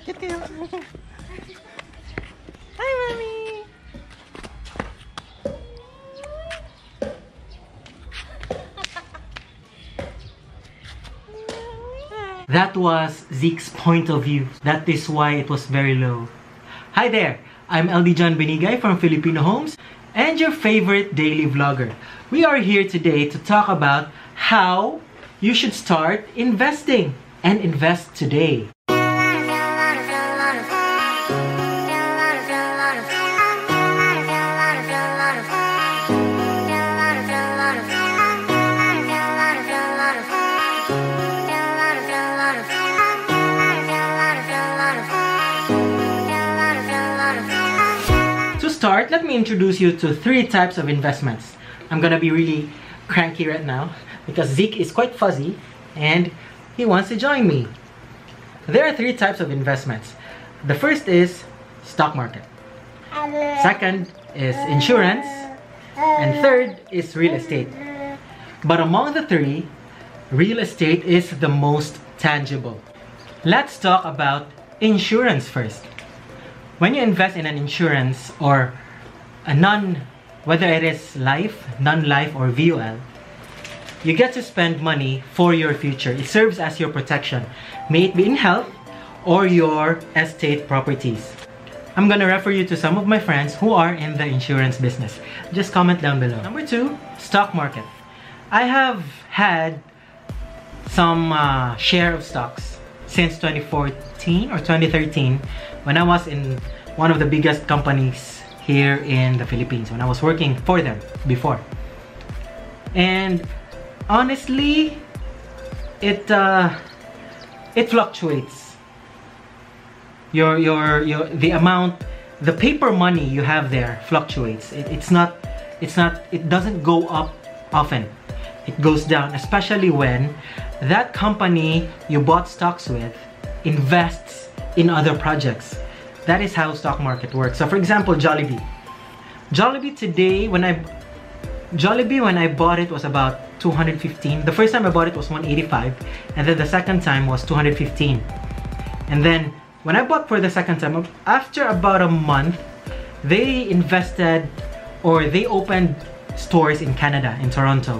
Hi, Mommy. That was Zeke's point of view. That is why it was very low. Hi there, I'm LD John Benigay from Filipino Homes and your favorite daily vlogger. We are here today to talk about how you should start investing and invest today. Start, let me introduce you to 3 types of investments. I'm gonna be really cranky right now because Zeke is quite fuzzy and he wants to join me. There are 3 types of investments. The first is stock market. Second is insurance. And third is real estate. But among the 3, real estate is the most tangible. Let's talk about insurance first. When you invest in an insurance or a whether it is life, non-life or VUL, you get to spend money for your future. It serves as your protection, may it be in health or your estate properties. I'm gonna refer you to some of my friends who are in the insurance business. Just comment down below. Number 2, stock market. I have had some share of stocks since 2014 or 2013 when I was in one of the biggest companies here in the Philippines, when I was working for them before. And honestly, it fluctuates. The amount, the paper money you have there fluctuates. It doesn't go up often. It goes down, especially when that company you bought stocks with invests in other projects. That is how stock market works. So for example, Jollibee. Jollibee today, when I bought it was about 215. The first time I bought it was 185, and then the second time was 215. And then when I bought for the second time, after about a month, they invested or they opened stores in Canada, in Toronto.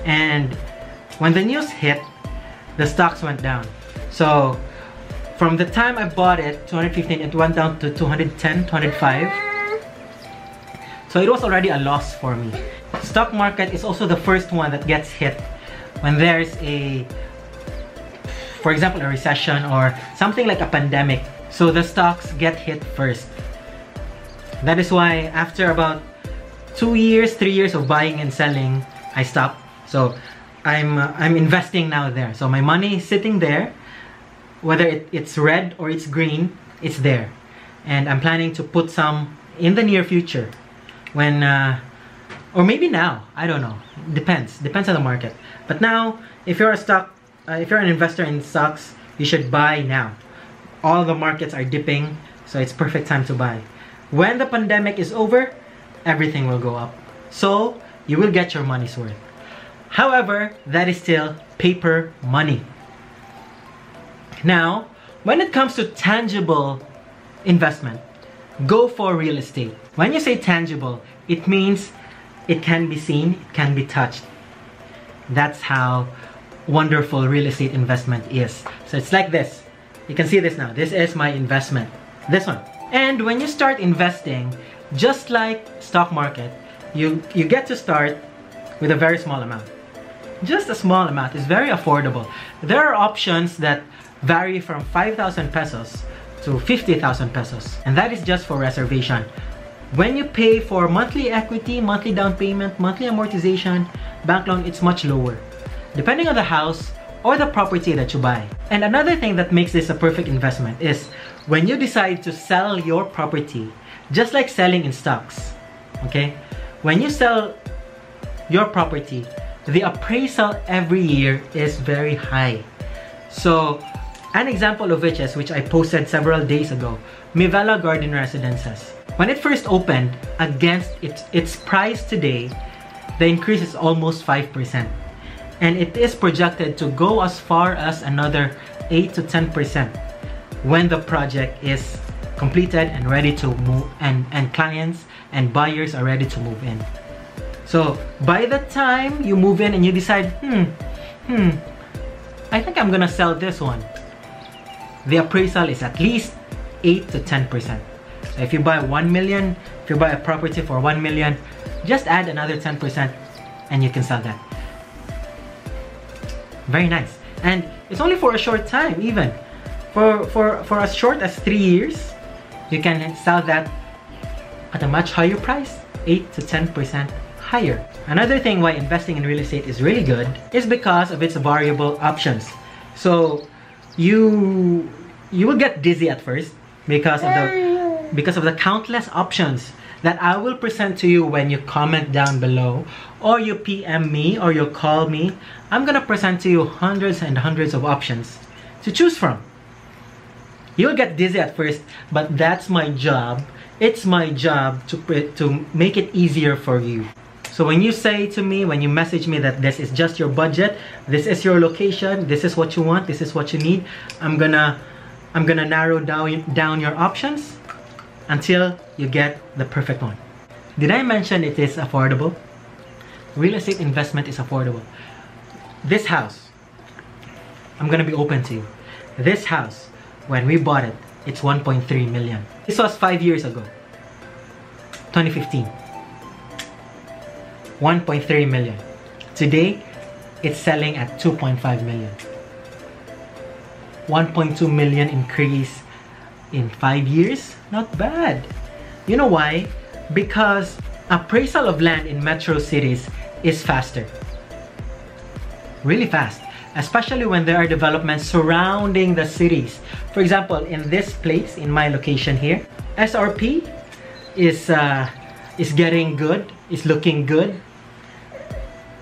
And when the news hit, the stocks went down. So from the time I bought it, 215, it went down to 210, 205. So it was already a loss for me. Stock market is also the first one that gets hit when there's for example, a recession or something like a pandemic. So the stocks get hit first. That is why after about 2 years, 3 years of buying and selling, I stopped. So I'm investing now there. So my money is sitting there. Whether it's red or it's green, it's there. And I'm planning to put some in the near future. When, or maybe now, I don't know. Depends on the market. But now, if you're an investor in stocks, you should buy now. All the markets are dipping, so it's perfect time to buy. When the pandemic is over, everything will go up. So, you will get your money's worth. However, that is still paper money. Now, when it comes to tangible investment, go for real estate. When you say tangible, it means it can be seen, it can be touched. That's how wonderful real estate investment is. So it's like this. You can see this now. This is my investment. This one. And when you start investing, just like stock market, you get to start with a very small amount. Just a small amount. It's very affordable. There are options that vary from 5,000 pesos to 50,000 pesos, and that is just for reservation. When you pay for monthly equity, monthly down payment, monthly amortization, bank loan, it's much lower, depending on the house or the property that you buy. And another thing that makes this a perfect investment is when you decide to sell your property, just like selling in stocks, okay? When you sell your property, the appraisal every year is very high. So an example of which I posted several days ago, Mivela Garden Residences. When it first opened, against its price today, the increase is almost 5%. And it is projected to go as far as another 8 to 10%. when the project is completed and ready to move, and clients and buyers are ready to move in. So by the time you move in and you decide, I think I'm gonna sell this one, the appraisal is at least 8 to 10%. So if you buy 1 million, if you buy a property for 1 million, just add another 10% and you can sell that. Very nice. And it's only for a short time. Even for as short as 3 years, you can sell that at a much higher price, 8 to 10% higher. Another thing why investing in real estate is really good is because of its variable options. So you will get dizzy at first because of the countless options that I will present to you when you comment down below, or you PM me, or you call me. I'm gonna present to you hundreds and hundreds of options to choose from. You'll get dizzy at first, but that's my job. It's my job to make it easier for you. So when you say to me, when you message me that this is just your budget, this is your location, this is what you want, this is what you need, I'm gonna narrow down your options until you get the perfect one. Did I mention it is affordable? Real estate investment is affordable. This house, I'm gonna be open to you. This house, when we bought it, it's 1.3 million. This was 5 years ago, 2015. 1.3 million. Today, it's selling at 2.5 million. 1.2 million increase in 5 years. Not bad. You know why? Because appraisal of land in metro cities is faster. Really fast. Especially when there are developments surrounding the cities. For example, in this place, in my location here, SRP is getting good, is looking good.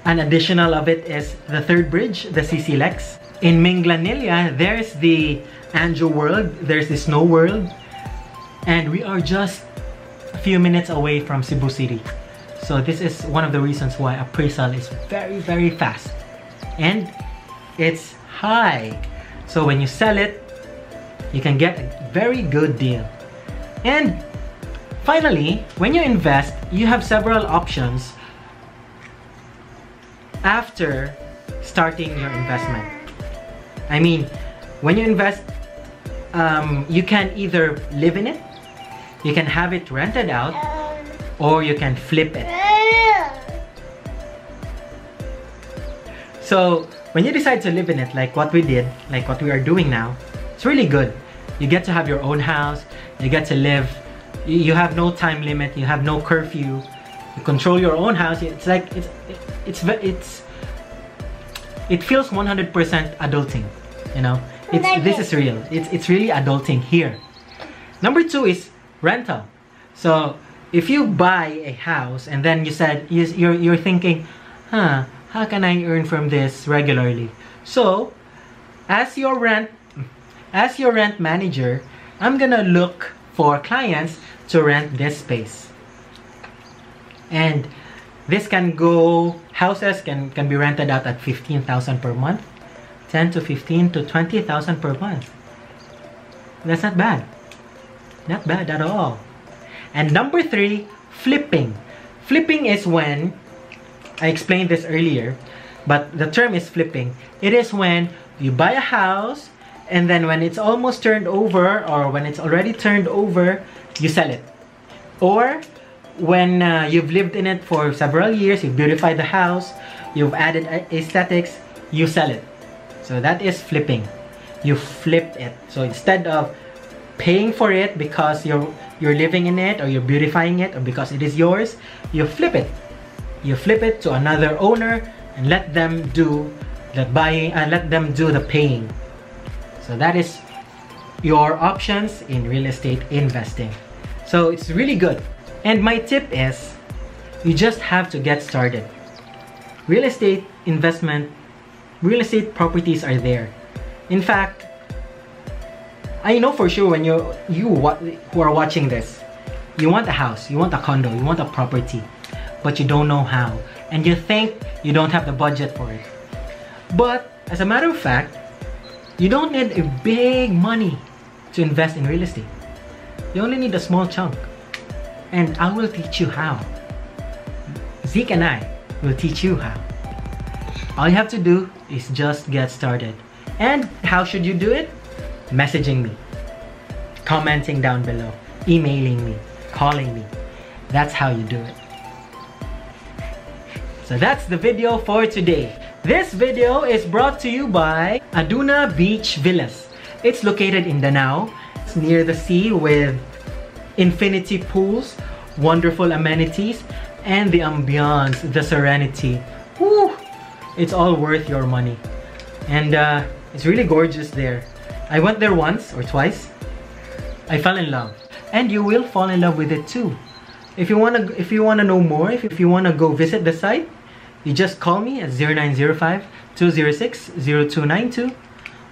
An additional of it is the third bridge, the CC Lex. In Minglanilla, there's the Anjo World, there's the Snow World, and we are just a few minutes away from Cebu City. So this is one of the reasons why appraisal is very, very fast. And it's high. So when you sell it, you can get a very good deal. And finally, when you invest, you have several options after starting your investment. I mean, when you invest, you can either live in it, you can have it rented out, or you can flip it. So when you decide to live in it, like what we did, like what we are doing now, it's really good. You get to have your own house, you get to live, you have no time limit, you have no curfew, you control your own house. It's like, it feels 100% adulting, you know? This is real. It's really adulting here. Number 2 is rental. So if you buy a house and then you said you're thinking, how can I earn from this regularly? So as your rent manager, I'm gonna look for clients to rent this space. And this can go, houses can be rented out at 15,000 per month, 10 to 15 to 20,000 per month. That's not bad. Not bad at all. And number 3, flipping. Flipping is when, I explained this earlier, but the term is flipping. It is when you buy a house and then when it's almost turned over, or when it's already turned over, you sell it. Or when you've lived in it for several years, you've beautified the house, you've added aesthetics, you sell it. So that is flipping. You flip it. So instead of paying for it because you're living in it, or you're beautifying it, or because it is yours, you flip it. You flip it to another owner and let them do the buying and let them do the paying. So that is your options in real estate investing. So it's really good. And my tip is, you just have to get started. Real estate investment, real estate properties are there. In fact, I know for sure when you who are watching this, you want a house, you want a condo, you want a property, but you don't know how. And you think you don't have the budget for it. But as a matter of fact, you don't need a big money to invest in real estate. You only need a small chunk. And I will teach you how. Zeke and I will teach you how. All you have to do is just get started. And how should you do it? Messaging me, commenting down below, emailing me, calling me. That's how you do it. So that's the video for today. This video is brought to you by Aduna Beach Villas. It's located in Danao. It's near the sea with infinity pools, wonderful amenities, and the ambiance, the serenity. Woo! It's all worth your money. And it's really gorgeous there. I went there once or twice. I fell in love. And you will fall in love with it too. If you wanna know more, if you wanna go visit the site, you just call me at 0905-206-0292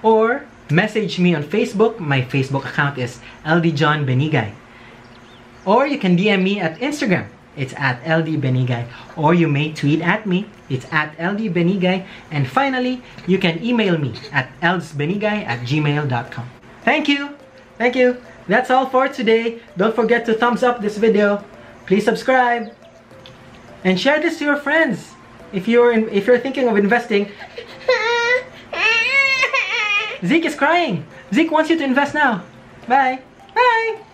or message me on Facebook. My Facebook account is LD John Benigay. Or you can DM me at Instagram. It's at LD Benigay. Or you may tweet at me. It's at LD Benigay. And finally, you can email me at ldsbenigay@gmail.com. Thank you. Thank you. That's all for today. Don't forget to thumbs up this video. Please subscribe. And share this to your friends. If you're thinking of investing. Zeke is crying. Zeke wants you to invest now. Bye. Bye.